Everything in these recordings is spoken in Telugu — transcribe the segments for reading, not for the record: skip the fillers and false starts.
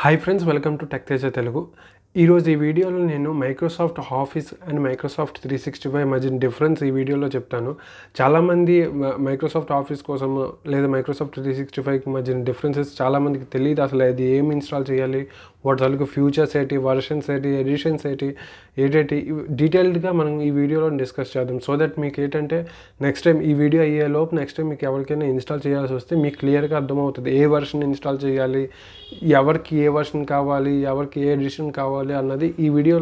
Hi friends, welcome to Teja Telugu. ఈరోజు ఈ వీడియోలో నేను మైక్రోసాఫ్ట్ ఆఫీస్ అండ్ మైక్రోసాఫ్ట్ 365 మధ్య డిఫరెన్స్ ఈ వీడియోలో చెప్తాను. చాలామంది మైక్రోసాఫ్ట్ ఆఫీస్ కోసం లేదా మైక్రోసాఫ్ట్ 365కి మధ్య డిఫరెన్సెస్ చాలామందికి తెలియదు. అసలు అది ఏం ఇన్స్టాల్ చేయాలి, వాటి తాలూకు ఫ్యూచర్స్ ఏంటి, వర్షన్స్ ఏంటి, ఎడిషన్స్ ఏంటి, డీటెయిల్డ్గా మనం ఈ వీడియోలో డిస్కస్ చేద్దాం. సో దట్ మీకు ఏంటంటే నెక్స్ట్ టైం ఈ వీడియో అయ్యేలోపు నెక్స్ట్ టైం మీకు ఎవరికైనా ఇన్స్టాల్ చేయాల్సి వస్తే మీకు క్లియర్గా అర్థమవుతుంది ఏ వర్షన్ ఇన్స్టాల్ చేయాలి, ఎవరికి ఏ వర్షన్ కావాలి, ఎవరికి ఏ ఎడిషన్ కావాలి అన్నది ఈ వీడియో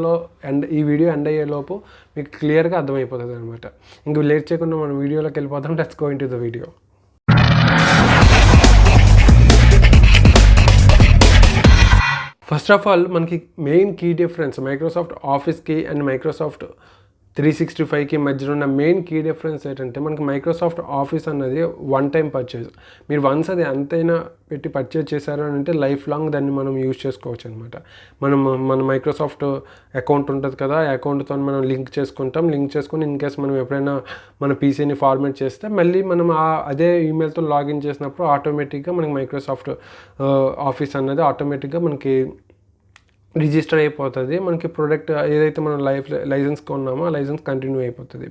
ఎండ్ అయ్యేలోపు మీకు క్లియర్గా అర్థమైపోతుంది అనమాట. ఇంక లేట్ చేయకుండా మనం వీడియోలోకి వెళ్ళిపోతాం. Let's go into the video. First of all మనకి మెయిన్ కీ డిఫరెన్స్ మైక్రోసాఫ్ట్ ఆఫీస్కి అండ్ మైక్రోసాఫ్ట్ 365కి మధ్యలో ఉన్న మెయిన్ కీ డిఫరెన్స్ ఏంటంటే మనకి మైక్రోసాఫ్ట్ ఆఫీస్ అన్నది వన్ టైం పర్చేజ్. మీరు వన్స్ అది ఎంతైనా పెట్టి పర్చేజ్ చేశారు అని అంటే లైఫ్ లాంగ్ దాన్ని మనం యూజ్ చేసుకోవచ్చు అనమాట. మన మైక్రోసాఫ్ట్ అకౌంట్ ఉంటుంది కదా, ఆ అకౌంట్తో మనం లింక్ చేసుకుని ఇన్ కేస్ మనం ఎప్పుడైనా మన పీసీని ఫార్మేట్ చేస్తే మళ్ళీ మనం అదే ఈమెయిల్తో లాగిన్ చేసినప్పుడు ఆటోమేటిక్గా మనకి మైక్రోసాఫ్ట్ ఆఫీస్ అన్నది ఆటోమేటిక్గా మనకి రిజిస్టర్ అయిపోతుంది. మనకి ప్రోడక్ట్ ఏదైతే మనం లైసెన్స్ కొన్నామో ఆ లైసెన్స్ కంటిన్యూ అయిపోతుంది.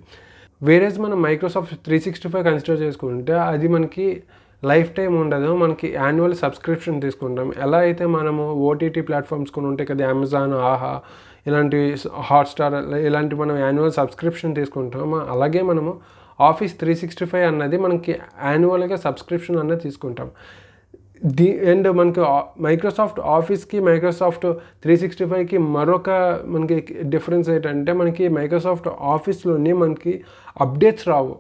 వేరేజ్ మనం మైక్రోసాఫ్ట్ 365 కన్సిడర్ చేసుకుంటే అది మనకి లైఫ్ టైం ఉండదు. మనకి యాన్యువల్ సబ్స్క్రిప్షన్ తీసుకుంటాం. ఎలా అయితే మనము ఓటీటీ ప్లాట్ఫామ్స్ కొన్ని ఉంటాయి కదా, అమెజాన్, ఆహా ఇలాంటి హాట్స్టార్ ఇలాంటి మనం యాన్యువల్ సబ్స్క్రిప్షన్ తీసుకుంటాము, అలాగే మనము ఆఫీస్ 365 అన్నది మనకి యాన్యువల్గా సబ్స్క్రిప్షన్ అన్నది తీసుకుంటాం. అండ్ మనకి మైక్రోసాఫ్ట్ ఆఫీస్కి మైక్రోసాఫ్ట్ 365కి మరొక మనకి డిఫరెన్స్ ఏంటంటే మనకి మైక్రోసాఫ్ట్ ఆఫీస్లోని మనకి అప్డేట్స్ రావు.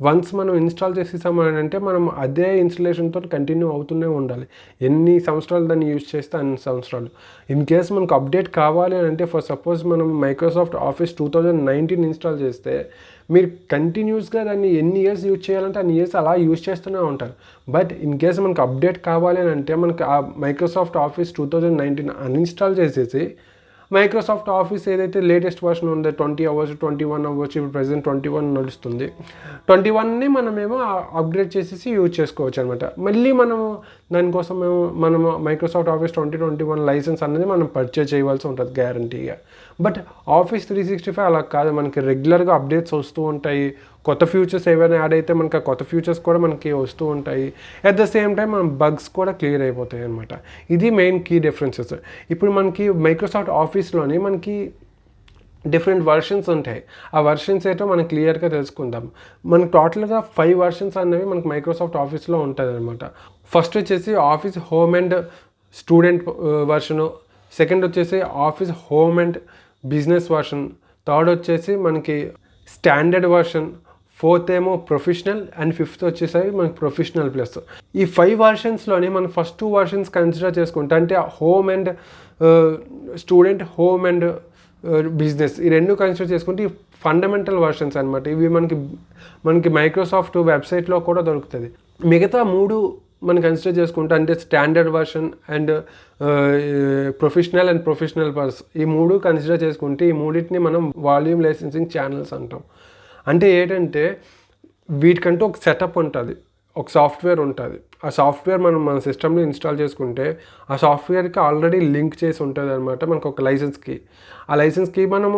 వన్స్ మనం ఇన్స్టాల్ చేసేసామని అంటే మనం అదే ఇన్స్టలేషన్తో కంటిన్యూ అవుతూనే ఉండాలి. ఎన్ని సంవత్సరాలు దాన్ని యూజ్ చేస్తే అన్ని సంవత్సరాలు. ఇన్ కేస్ మనకు అప్డేట్ కావాలి అని అంటే ఫర్ సపోజ్ మనం మైక్రోసాఫ్ట్ ఆఫీస్ 2019 ఇన్స్టాల్ చేస్తే మీరు కంటిన్యూస్గా దాన్ని ఎన్ని ఇయర్స్ యూజ్ చేయాలంటే అన్ని ఇయర్స్ అలా యూజ్ చేస్తూనే ఉంటారు. బట్ ఇన్ కేస్ మనకు అప్డేట్ కావాలి అని అంటే మనకి ఆ మైక్రోసాఫ్ట్ ఆఫీస్ 2019 అన్ఇన్స్టాల్ చేసేసి మైక్రోసాఫ్ట్ ఆఫీస్ ఏదైతే లేటెస్ట్ వర్షన్ ఉందో 20 అవ్వచ్చు, 21 అవ్వచ్చు, ఇప్పుడు ప్రెజెంట్ 21 నడుస్తుంది. 21ని మనమేమో అప్గ్రేడ్ చేసేసి యూజ్ చేసుకోవచ్చు అనమాట. మళ్ళీ మనము దానికోసం మనము మైక్రోసాఫ్ట్ ఆఫీస్ 2021 లైసెన్స్ అనేది మనం పర్చేజ్ చేయవలసి ఉంటుంది గ్యారంటీగా. బట్ ఆఫీస్ 365 అలా కాదు, మనకి రెగ్యులర్గా అప్డేట్స్ వస్తూ ఉంటాయి. కొత్త ఫీచర్స్ ఏవైనా యాడ్ అయితే మనకి ఆ కొత్త ఫీచర్స్ కూడా మనకి వస్తూ ఉంటాయి. అట్ ద సేమ్ టైం మన బగ్స్ కూడా క్లియర్ అయిపోతాయి అనమాట. ఇది మెయిన్ కీ డిఫరెన్సెస్. ఇప్పుడు మనకి మైక్రోసాఫ్ట్ ఆఫీస్లోని మనకి డిఫరెంట్ వర్షన్స్ ఉంటాయి. ఆ వర్షన్స్ ఏంటో మనం క్లియర్గా తెలుసుకుందాం. మనకు టోటల్గా 5 వర్షన్స్ అనేవి మనకి మైక్రోసాఫ్ట్ ఆఫీస్లో ఉంటుంది అనమాట. ఫస్ట్ వచ్చేసి office home and student version, second వచ్చేసి office home and business version, third వచ్చేసి మనకి స్టాండర్డ్ వర్షన్, ఫోర్త్ ఏమో ప్రొఫెషనల్ అండ్ ఫిఫ్త్ వచ్చేసరికి మనకి ప్రొఫెషనల్ ప్లస్. ఈ 5 వర్షన్స్లోని మనం ఫస్ట్ 2 వర్షన్స్ కన్సిడర్ చేసుకుంటే అంటే home and student, home and business, ఈ రెండు కన్సిడర్ చేసుకుంటే ఈ ఫండమెంటల్ వర్షన్స్ అనమాట. ఇవి మనకి మైక్రోసాఫ్ట్ వెబ్సైట్లో కూడా దొరుకుతుంది. మిగతా 3 మనం కన్సిడర్ చేసుకుంటే అంటే standard version and professional and professional plus, ఈ 3 కన్సిడర్ చేసుకుంటే ఈ మూడింటిని మనం వాల్యూమ్ లైసెన్సింగ్ ఛానల్స్ అంటాం. అంటే ఏంటంటే వీటికంటూ ఒక సెటప్ ఉంటుంది, ఒక సాఫ్ట్వేర్ ఉంటుంది. ఆ సాఫ్ట్వేర్ మన సిస్టంలో ఇన్స్టాల్ చేసుకుంటే ఆ సాఫ్ట్వేర్కి ఆల్రెడీ లింక్ చేసి ఉంటుంది అనమాట మనకు ఒక లైసెన్స్కి. ఆ లైసెన్స్కి మనము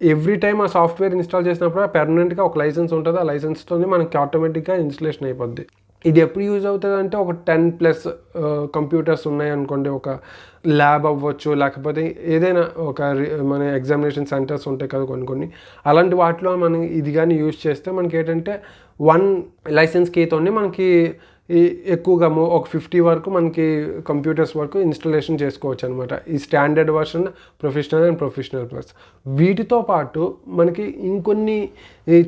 ఎవ్రీ టైం ఆ సాఫ్ట్వేర్ ఇన్స్టాల్ చేసినప్పుడు పెర్మనెంట్గా ఒక లైసెన్స్ ఉంటుంది. ఆ లైసెన్స్తో మనకి ఆటోమేటిక్గా ఇన్స్టలేషన్ అయిపోద్ది. ఇది ఎప్పుడు యూజ్ అవుతుంది అంటే ఒక 10+ కంప్యూటర్స్ ఉన్నాయనుకోండి, ఒక ల్యాబ్ అవ్వచ్చు, లేకపోతే ఏదైనా ఒక మన ఎగ్జామినేషన్ సెంటర్స్ ఉంటాయి కదా కొన్ని, అలాంటి వాటిలో మనం ఇది కానీ యూజ్ చేస్తే మనకి ఏంటంటే 1 లైసెన్స్ కీతోనే మనకి ఎక్కువగా ఒక 50 వరకు మనకి కంప్యూటర్స్ వరకు ఇన్స్టలేషన్ చేసుకోవచ్చు అనమాట. ఈ standard version, professional and professional plus. వీటితో పాటు మనకి ఇంకొన్ని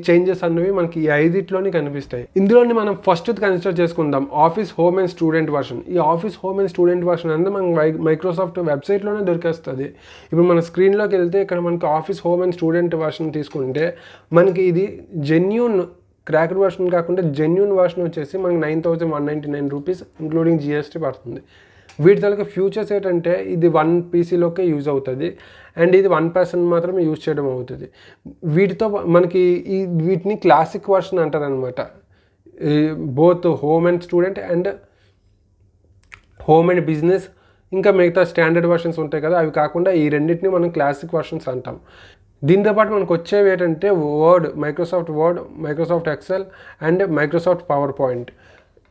చేంజెస్ అనేవి మనకి ఈ 5 కనిపిస్తాయి. ఇందులోని మనం ఫస్ట్ కన్సిడర్ చేసుకుందాం office home and student version. ఈ office home and student version అనేది మనకి మైక్రోసాఫ్ట్ వెబ్సైట్లోనే దొరికేస్తుంది. ఇప్పుడు మన స్క్రీన్లోకి వెళ్తే ఇక్కడ మనకి office home and student version తీసుకుంటే మనకి ఇది జెన్యూన్ క్రాక్డ్ వర్షన్ కాకుండా జెన్యూన్ వర్షన్ వచ్చేసి మనకి 9,199 రూపీస్ ఇంక్లూడింగ్ జిఎస్టీ పడుతుంది. వీటి తాలూకా ఫ్యూచర్స్ ఏంటంటే ఇది 1 పీసీలోకే యూజ్ అవుతుంది అండ్ ఇది 1 పర్సన్ మాత్రమే యూజ్ చేయడం అవుతుంది. వీటితో మనకి వీటిని క్లాసిక్ వర్షన్ అంటారనమాట. Both home and student and home and business ఇంకా మిగతా స్టాండర్డ్ వర్షన్స్ ఉంటాయి కదా, అవి కాకుండా ఈ రెండింటిని మనం క్లాసిక్ వర్షన్స్ అంటాం. దీంతోపాటు మనకు వచ్చేవి ఏంటంటే Microsoft word, Microsoft Excel and Microsoft power point.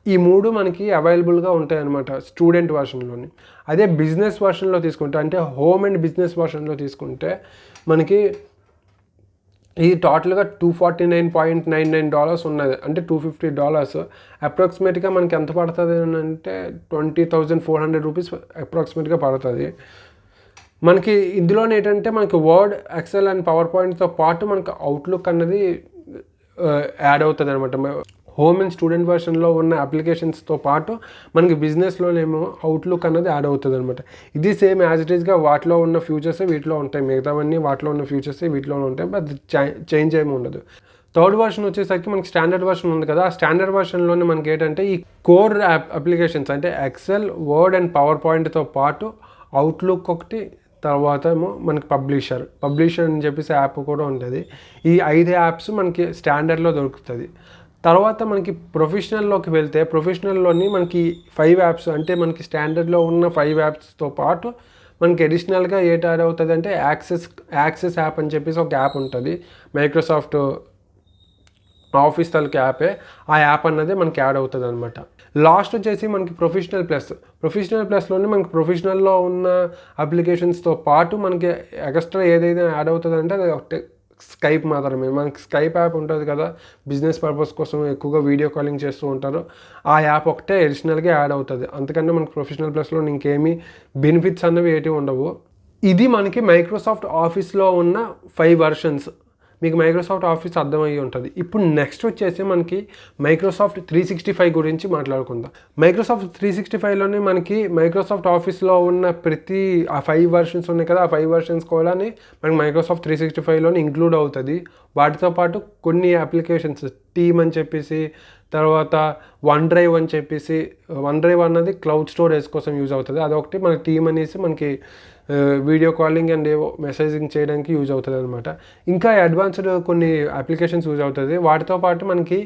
ఈ 3 మనకి అవైలబుల్గా ఉంటాయి అన్నమాట స్టూడెంట్ వర్షన్లోని. అదే బిజినెస్ వర్షన్లో తీసుకుంటే, అంటే హోమ్ అండ్ బిజినెస్ వర్షన్లో తీసుకుంటే మనకి ఇది టోటల్గా $249.99 ఉన్నది, అంటే $250. అప్రాక్సిమేట్గా మనకి ఎంత పడుతుంది అంటే 20,400 రూపీస్ అప్రాక్సిమేట్గా పడుతుంది. మనకి ఇందులోనే ఏంటంటే మనకి వర్డ్, ఎక్సెల్ అండ్ పవర్ పాయింట్తో పాటు మనకు అవుట్లుక్ అన్నది యాడ్ అవుతుంది అనమాట. హోమ్ అండ్ స్టూడెంట్ వర్షన్లో ఉన్న అప్లికేషన్స్తో పాటు మనకి బిజినెస్లోనేమో అవుట్లుక్ అన్నది యాడ్ అవుతుంది అనమాట. ఇది సేమ్ యాజ్ ఇట్ ఈస్గా వాటిలో ఉన్న ఫ్యూచర్సే వీటిలో ఉంటాయి, మిగతావన్నీ వాటిలో ఉన్న ఫ్యూచర్సే వీటిలో ఉంటాయి, బట్ చేంజ్ ఏమి ఉండదు. థర్డ్ వర్షన్ వచ్చేసరికి మనకి స్టాండర్డ్ వర్షన్ ఉంది కదా, ఆ స్టాండర్డ్ వర్షన్లోనే మనకి ఏంటంటే ఈ కోర్ అప్లికేషన్స్ అంటే ఎక్సెల్, వర్డ్ అండ్ పవర్ పాయింట్తో పాటు అవుట్లుక్ ఒకటి, తర్వాత ఏమో మనకి పబ్లిషర్ అని చెప్పేసి యాప్ కూడా ఉంటుంది. ఈ 5 యాప్స్ మనకి స్టాండర్డ్లో దొరుకుతుంది. తర్వాత మనకి ప్రొఫెషనల్లోకి వెళ్తే ప్రొఫెషనల్లోని మనకి 5 యాప్స్, అంటే మనకి స్టాండర్డ్లో ఉన్న 5 యాప్స్తో పాటు మనకి అడిషనల్గా ఏటి యాడ్ అవుతుంది అంటే యాక్సెస్ యాప్ అని చెప్పేసి ఒక యాప్ ఉంటుంది, మైక్రోసాఫ్ట్ ఆఫీస్ తాలూకు యాపే. ఆ యాప్ అన్నది మనకి యాడ్ అవుతుంది అనమాట. లాస్ట్ వచ్చేసి మనకి ప్రొఫెషనల్ ప్లస్లోనే మనకి ప్రొఫెషనల్లో ఉన్న అప్లికేషన్స్తో పాటు మనకి ఎక్స్ట్రా ఏదైతే యాడ్ అవుతుంది అంటే అది ఒకటి స్కైప్ మాత్రమే. మనకి స్కైప్ యాప్ ఉంటుంది కదా, బిజినెస్ పర్పస్ కోసం ఎక్కువగా వీడియో కాలింగ్ చేస్తూ ఉంటారు, ఆ యాప్ ఒకటే అడిషనల్గా యాడ్ అవుతుంది. అంతకంటే మనకి ప్రొఫెషనల్ ప్లస్లో ఇంకేమీ బెనిఫిట్స్ అనేవి ఏటి ఉండవు. ఇది మనకి మైక్రోసాఫ్ట్ ఆఫీస్లో ఉన్న 5 వర్షన్స్. మీకు మైక్రోసాఫ్ట్ ఆఫీస్ అర్థమయ్యి ఉంటుంది. ఇప్పుడు నెక్స్ట్ వచ్చేసి మనకి మైక్రోసాఫ్ట్ 365 గురించి మాట్లాడుకుందాం. మైక్రోసాఫ్ట్ 365లోనే మనకి మైక్రోసాఫ్ట్ ఆఫీస్లో ఉన్న ప్రతి ఆ 5 వర్షన్స్ ఉన్నాయి కదా, ఆ 5 వర్షన్స్ కూడా మనకి మైక్రోసాఫ్ట్ 365లోనే ఇంక్లూడ్ అవుతుంది. వాటితో పాటు కొన్ని అప్లికేషన్స్ టీమ్ అని చెప్పేసి, తర్వాత వన్ డ్రైవ్ అని చెప్పేసి, వన్ డ్రైవ్ అన్నది క్లౌడ్ స్టోరేజ్ కోసం యూజ్ అవుతుంది. అదొకటి మన టీమ్ అనేసి మనకి వీడియో కాలింగ్ అండ్ ఏవో మెసేజింగ్ చేయడానికి యూజ్ అవుతుంది అనమాట. ఇంకా అడ్వాన్స్డ్ కొన్ని అప్లికేషన్స్ యూజ్ అవుతుంది. వాటితో పాటు మనకి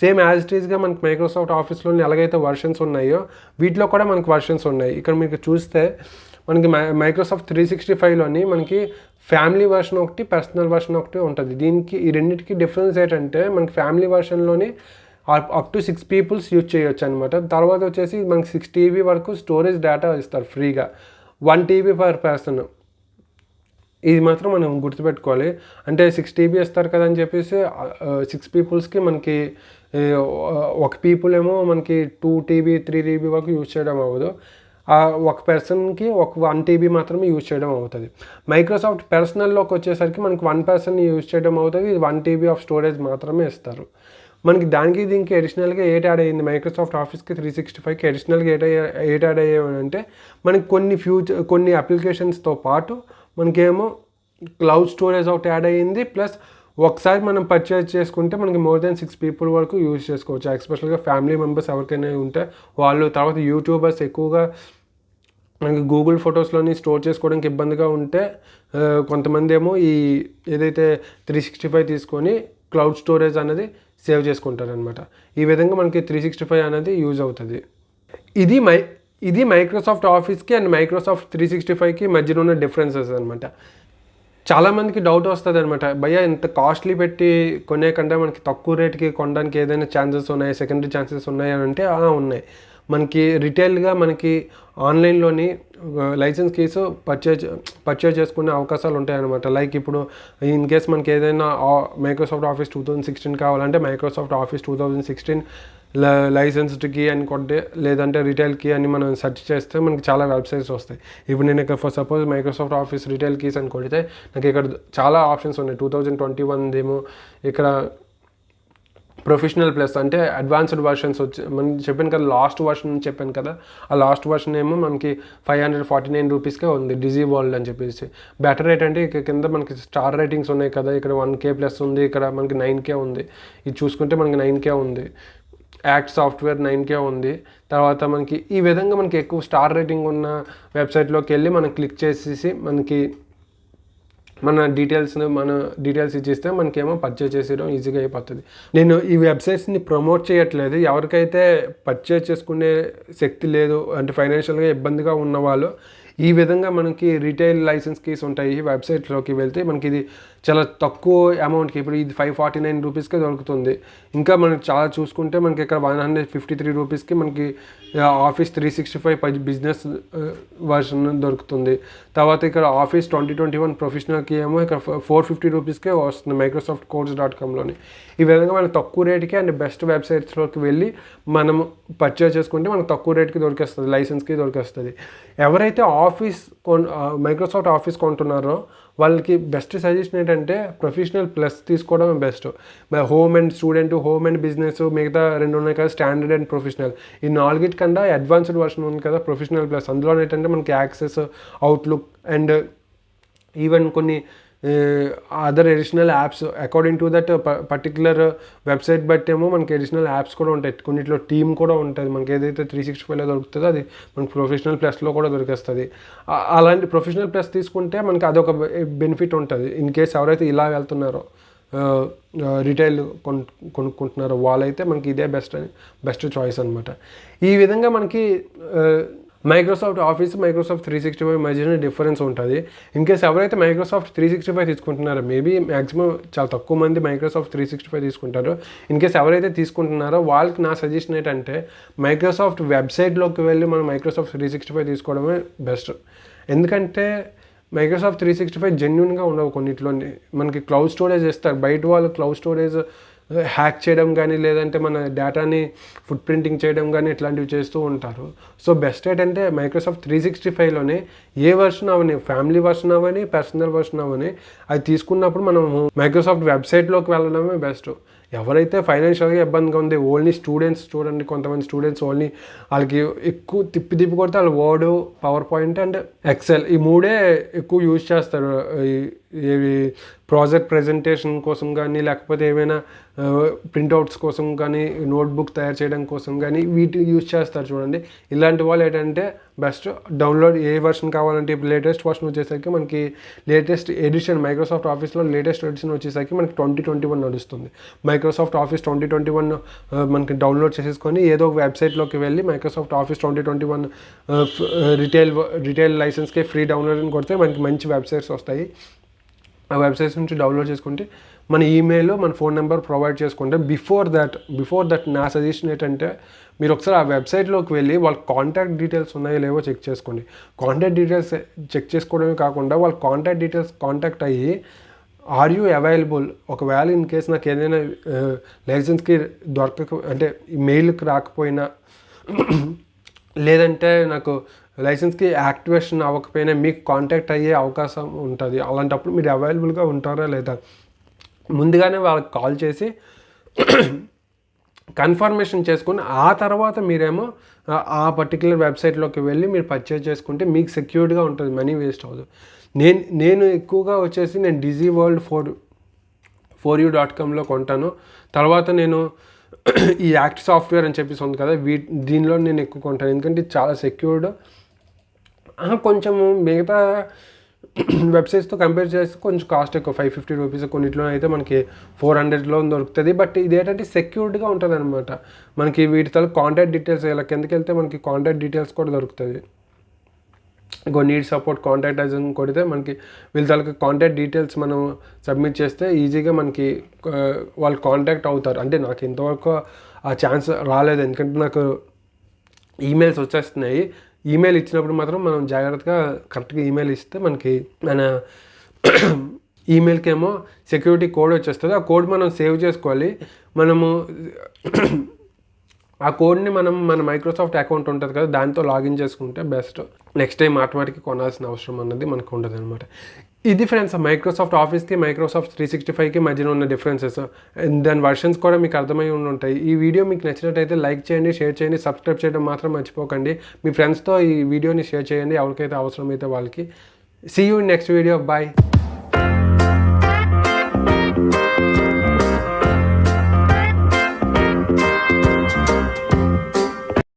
సేమ్ యాజ్ ఇట్ ఈస్గా మనకి మైక్రోసాఫ్ట్ ఆఫీస్లో ఎలాగైతే వర్షన్స్ ఉన్నాయో వీటిలో కూడా మనకి వర్షన్స్ ఉన్నాయి. ఇక్కడ మీకు చూస్తే మనకి మైక్రోసాఫ్ట్ 365లోని మనకి ఫ్యామిలీ వర్షన్ ఒకటి, పర్సనల్ వర్షన్ ఒకటి ఉంటుంది. దీనికి ఈ రెండింటికి డిఫరెన్స్ ఏంటంటే మనకి ఫ్యామిలీ వర్షన్లోని అప్ టు 6 పీపుల్స్ యూజ్ చేయొచ్చు అనమాట. తర్వాత వచ్చేసి మనకి 6 TB వరకు స్టోరేజ్ డేటా ఇస్తారు ఫ్రీగా, 1 TB పర్ పర్సన్. ఇది మాత్రం మనం గుర్తుపెట్టుకోవాలి. అంటే 6 TB ఇస్తారు కదా అని చెప్పేసి 6 పీపుల్స్కి మనకి ఒక పీపుల్ ఏమో మనకి 2 TB 3 TB వరకు యూజ్ చేయడం అవ్వదు. ఒక పర్సన్కి ఒక 1 TB మాత్రమే యూజ్ చేయడం అవుతుంది. మైక్రోసాఫ్ట్ పర్సనల్లోకి వచ్చేసరికి మనకి 1 పర్సన్ యూజ్ చేయడం అవుతుంది, 1 TB ఆఫ్ స్టోరేజ్ మాత్రమే ఇస్తారు. మనకి దానికి దీనికి అడిషనల్గా ఏట్ యాడ్ అయ్యింది, మైక్రోసాఫ్ట్ ఆఫీస్కి 365కి అడిషనల్గా ఏట్ యాడ్ అయ్యేవంటే మనకి కొన్ని అప్లికేషన్స్తో పాటు మనకేమో క్లౌడ్ స్టోరేజ్ ఒకటి యాడ్ అయ్యింది. ప్లస్ ఒకసారి మనం పర్చేజ్ చేసుకుంటే మనకి మోర్ దెన్ 6 పీపుల్ వరకు యూజ్ చేసుకోవచ్చు. ఎస్పెషల్గా ఫ్యామిలీ మెంబర్స్ ఎవరికైనా ఉంటే వాళ్ళు, తర్వాత యూట్యూబర్స్ ఎక్కువగా మనకి గూగుల్ ఫొటోస్లోని స్టోర్ చేసుకోవడానికి ఇబ్బందిగా ఉంటే కొంతమంది ఏమో ఈ ఏదైతే 365 తీసుకొని క్లౌడ్ స్టోరేజ్ అనేది సేవ్ చేసుకుంటారనమాట. ఈ విధంగా మనకి 365 అనేది యూజ్ అవుతుంది. ఇది మైక్రోసాఫ్ట్ ఆఫీస్కి అండ్ మైక్రోసాఫ్ట్ 365కి మధ్యలో ఉన్న డిఫరెన్సెస్ అనమాట. చాలామందికి డౌట్ వస్తుంది అనమాట, భయ్యా ఇంత కాస్ట్లీ పెట్టి కొనే కంటే మనకి తక్కువ రేట్కి కొనడానికి ఏదైనా ఛాన్సెస్ ఉన్నాయి, సెకండరీ ఛాన్సెస్ ఉన్నాయి అని అంటే ఉన్నాయి. మనకి రిటైల్గా మనకి ఆన్లైన్లోని లైసెన్స్ కీస్ పర్చేజ్ చేసుకునే అవకాశాలు ఉంటాయి అనమాట. లైక్ ఇప్పుడు ఇన్ కేస్ మనకి ఏదైనా మైక్రోసాఫ్ట్ ఆఫీస్ 2016 కావాలంటే మైక్రోసాఫ్ట్ ఆఫీస్ 2016 లైసెన్స్డ్ కీ అని కొట్టే, లేదంటే రిటైల్ కీ అని మనం సెర్చ్ చేస్తే మనకి చాలా వెబ్సైట్స్ వస్తాయి. ఇప్పుడు నేను ఇక్కడ for suppose Microsoft office retail keys అని కొడితే నాకు ఇక్కడ చాలా ఆప్షన్స్ ఉన్నాయి. 2021 ఏమో ఇక్కడ ప్రొఫెషనల్ ప్లస్ అంటే అడ్వాన్స్డ్ వర్షన్స్ వచ్చి మనం చెప్పాను కదా, లాస్ట్ వర్షన్ చెప్పాను కదా, ఆ లాస్ట్ వర్షన్ ఏమో మనకి 549 రూపీస్కే ఉంది, డిజీ వరల్డ్ అని చెప్పేసి. బెటర్ రేట్ అంటే ఇక్కడ కింద మనకి స్టార్ రేటింగ్స్ ఉన్నాయి కదా, ఇక్కడ 1K ప్లస్ ఉంది, ఇక్కడ మనకి 9K ఉంది. ఇది చూసుకుంటే మనకి 9K ఉంది. యాక్ట్ సాఫ్ట్వేర్ 9K ఉంది. తర్వాత మనకి ఈ విధంగా మనకి ఎక్కువ స్టార్ రేటింగ్ ఉన్న వెబ్సైట్లోకి వెళ్ళి మనం క్లిక్ చేసేసి మనకి మన డీటెయిల్స్ ఇచ్చేస్తే మనకేమో పర్చేజ్ చేసేయడం ఈజీగా అయిపోతుంది. నేను ఈ వెబ్సైట్స్ని ప్రమోట్ చేయట్లేదు. ఎవరికైతే పర్చేజ్ చేసుకునే శక్తి లేదు అంటే ఫైనాన్షియల్గా ఇబ్బందిగా ఉన్నవాళ్ళు ఈ విధంగా మనకి రీటైల్ లైసెన్స్ కీస్ ఉంటాయి. వెబ్సైట్లోకి వెళ్తే మనకి ఇది చాలా తక్కువ అమౌంట్కి, ఇప్పుడు ఇది 549 రూపీస్కే దొరుకుతుంది. ఇంకా మనకి చాలా చూసుకుంటే మనకి ఇక్కడ 153 రూపీస్కి మనకి ఆఫీస్ 365 బిజినెస్ వర్షన్ దొరుకుతుంది. తర్వాత ఇక్కడ ఆఫీస్ 2021 ప్రొఫెషనల్కి ఏమో ఇక్కడ 450 రూపీస్కే వస్తుంది microsoftcourse.comలోని. ఈ విధంగా మనకు తక్కువ రేటుకి అండ్ బెస్ట్ వెబ్సైట్స్లోకి వెళ్ళి మనం పర్చేజ్ చేసుకుంటే మనకు తక్కువ రేటుకి దొరికేస్తుంది, లైసెన్స్కి దొరికేస్తుంది. ఎవరైతే మైక్రోసాఫ్ట్ ఆఫీస్ కొంటున్నారో వాళ్ళకి బెస్ట్ సజెషన్ ఏంటంటే ప్రొఫెషనల్ ప్లస్ తీసుకోవడం best. Home and student, home and business, మిగతా 2 ఉన్నాయి కదా స్టాండర్డ్ అండ్ ప్రొఫెషనల్. ఈ 4 కన్నా అడ్వాన్స్డ్ వర్షన్ ఉంది కదా ప్రొఫెషనల్ ప్లస్. అందులో ఏంటంటే మనకి యాక్సెస్, అవుట్లుక్ అండ్ ఈవెన్ కొన్ని other additional apps according to that particular website బట్టి ఏమో మనకి ఎడిషనల్ యాప్స్ కూడా ఉంటాయి. కొన్నిట్లో టీమ్ కూడా ఉంటుంది. మనకి ఏదైతే 365లో దొరుకుతుందో అది మనకి ప్రొఫెషనల్ ప్లస్లో కూడా దొరికేస్తుంది. అలాంటి ప్రొఫెషనల్ ప్లస్ తీసుకుంటే మనకి అదొక బెనిఫిట్ ఉంటుంది. ఇన్ కేస్ ఎవరైతే ఇలా వెళ్తున్నారో రిటైల్ కొనుక్కుంటున్నారో వాళ్ళైతే మనకి ఇదే బెస్ట్ చాయిస్ అనమాట. ఈ విధంగా మనకి మైక్రోసాఫ్ట్ ఆఫీస్, మైక్రోసాఫ్ట్ 365 మధ్యన డిఫరెన్స్ ఉంటుంది. ఇన్ కేస్ ఎవరైతే మైక్రోసాఫ్ట్ 365 తీసుకుంటున్నారో, మేబీ మ్యాక్సిమం చాలా తక్కువ మంది మైక్రోసాఫ్ట్ 365 తీసుకుంటారు. ఇన్ కేస్ ఎవరైతే తీసుకుంటున్నారో వాళ్ళకి నా సజెషన్ ఏంటంటే మైక్రోసాఫ్ట్ వెబ్సైట్లోకి వెళ్ళి మనం మైక్రోసాఫ్ట్ 365 తీసుకోవడమే బెస్ట్. ఎందుకంటే మైక్రోసాఫ్ట్ 365 జెన్యున్గా ఉండవు కొన్నిట్లో. మనకి క్లౌడ్ స్టోరేజ్ ఇస్తారు, బయట వాళ్ళు క్లౌడ్ స్టోరేజ్ హ్యాక్ చేయడం కానీ లేదంటే మన డేటాని ఫుట్ ప్రింటింగ్ చేయడం కానీ ఇట్లాంటివి చేస్తూ ఉంటారు. సో బెస్ట్ ఏంటంటే మైక్రోసాఫ్ట్ 365లోనే ఏ వర్షన్ అవని, ఫ్యామిలీ వర్షన్ అవని, పర్సనల్ వర్షన్ అవని అది తీసుకున్నప్పుడు మనం మైక్రోసాఫ్ట్ వెబ్సైట్లోకి వెళ్ళడమే బెస్ట్. ఎవరైతే ఫైనాన్షియల్గా ఇబ్బందిగా ఉంది, ఓన్లీ స్టూడెంట్స్ చూడండి, కొంతమంది స్టూడెంట్స్ ఓన్లీ వాళ్ళకి ఎక్కువ తిప్పి కొడితే వాళ్ళు word, PowerPoint and Excel ఈ 3 ఎక్కువ యూజ్ చేస్తారు. ఏవి ప్రాజెక్ట్ ప్రజెంటేషన్ కోసం కానీ లేకపోతే ఏమైనా ప్రింట్అవుట్స్ కోసం కానీ నోట్బుక్ తయారు చేయడం కోసం కానీ వీటిని యూజ్ చేస్తారు చూడండి. ఇలాంటి వాళ్ళు ఏంటంటే బెస్ట్ డౌన్లోడ్ ఏ వర్షన్ కావాలంటే ఇప్పుడు లేటెస్ట్ వర్షన్ వచ్చేసరికి మనకి లేటెస్ట్ ఎడిషన్ మైక్రోసాఫ్ట్ ఆఫీస్లో లేటెస్ట్ ఎడిషన్ వచ్చేసరికి మనకి 2021 నడుస్తుంది. మైక్రోసాఫ్ట్ ఆఫీస్ 2021 మనకి డౌన్లోడ్ చేసేసుకొని ఏదో ఒక వెబ్సైట్లోకి వెళ్ళి మైక్రోసాఫ్ట్ ఆఫీస్ 2021 రిటైల్ లైసెన్స్కి ఫ్రీ డౌన్లోడ్ అని కొడితే మనకి మంచి వెబ్సైట్స్ వస్తాయి. ఆ వెబ్సైట్స్ నుంచి డౌన్లోడ్ చేసుకుంటే మన ఈమెయిల్, మన ఫోన్ నెంబర్ ప్రొవైడ్ చేసుకుంటే బిఫోర్ దట్ నా సజెషన్ ఏంటంటే మీరు ఒకసారి ఆ వెబ్సైట్లోకి వెళ్ళి వాళ్ళ కాంటాక్ట్ డీటెయిల్స్ ఉన్నాయో లేవో చెక్ చేసుకోండి. కాంటాక్ట్ డీటెయిల్స్ చెక్ చేసుకోవడమే కాకుండా వాళ్ళ కాంటాక్ట్ డీటెయిల్స్ కాంటాక్ట్ అయ్యి ఆర్ యూ అవైలబుల్, ఒకవేళ ఇన్ కేసు నాకు ఏదైనా లైసెన్స్కి అంటే మెయిల్కి రాకపోయినా లేదంటే నాకు లైసెన్స్కి యాక్టివేషన్ అవ్వకపోయినా మీకు కాంటాక్ట్ అయ్యే అవకాశం ఉంటుంది. అలాంటప్పుడు మీరు అవైలబుల్గా ఉంటారా లేదా ముందుగానే వాళ్ళకి కాల్ చేసి కన్ఫర్మేషన్ చేసుకుని ఆ తర్వాత మీరేమో ఆ పర్టికులర్ వెబ్సైట్లోకి వెళ్ళి మీరు పర్చేజ్ చేసుకుంటే మీకు సెక్యూర్డ్గా ఉంటుంది, మనీ వేస్ట్ అవ్వదు. నేను ఎక్కువగా వచ్చేసి నేను డిజీవర్ల్డ్ 4u.comలో కొంటాను. తర్వాత నేను ఈ యాక్ట్ సాఫ్ట్వేర్ అని చెప్పేసి ఉంది కదా, దీనిలో నేను ఎక్కువ కొంటాను. ఎందుకంటే ఇది చాలా సెక్యూర్డ్. కొంచెము మిగతా వెబ్సైట్స్తో కంపేర్ చేస్తే కొంచెం కాస్ట్ ఎక్కువ, 550 రూపీస్. కొన్నిట్లో అయితే మనకి 400లో దొరుకుతుంది. బట్ ఇది ఏంటంటే సెక్యూర్డ్గా ఉంటుంది అనమాట. మనకి వీటి తల కాంటాక్ట్ డీటెయిల్స్ ఇలా కిందకి వెళ్తే మనకి కాంటాక్ట్ డీటెయిల్స్ కూడా దొరుకుతుంది. నీడ్ సపోర్ట్ కాంటాక్ట్ అజ్ అని కొడితే మనకి వీళ్ళ తలకి కాంటాక్ట్ డీటెయిల్స్ మనం సబ్మిట్ చేస్తే ఈజీగా మనకి వాళ్ళు కాంటాక్ట్ అవుతారు. అంటే నాకు ఇంతవరకు ఆ ఛాన్స్ రాలేదు, ఎందుకంటే నాకు ఈమెయిల్స్ వచ్చేస్తున్నాయి. ఈమెయిల్ ఇచ్చినప్పుడు మాత్రం మనం జాగ్రత్తగా కరెక్ట్గా ఈమెయిల్ ఇస్తే మనకి మన ఈమెయిల్కి ఏమో సెక్యూరిటీ కోడ్ వచ్చేస్తుంది. ఆ కోడ్ మనం సేవ్ చేసుకోవాలి. మనము ఆ కోడ్ని మనం మన మైక్రోసాఫ్ట్ అకౌంట్ ఉంటుంది కదా దాంతో లాగిన్ చేసుకుంటే బెస్ట్. నెక్స్ట్ టైం మాటిమాటికి కొనాల్సిన అవసరం అన్నది మనకు ఉండదు అనమాట. ఇది ఫ్రెండ్స్ మైక్రోసాఫ్ట్ ఆఫీస్కి మైక్రోసాఫ్ట్ 365కి మధ్యన ఉన్న డిఫరెన్సెస్. దాని వర్షన్స్ కూడా మీకు అర్థమై ఉంటాయి. ఈ వీడియో మీకు నచ్చినట్టయితే లైక్ చేయండి, షేర్ చేయండి, సబ్స్క్రైబ్ చేయడం మాత్రం మర్చిపోకండి. మీ ఫ్రెండ్స్తో ఈ వీడియోని షేర్ చేయండి ఎవరికైతే అవసరమైతే వాళ్ళకి. See you in next video. Bye.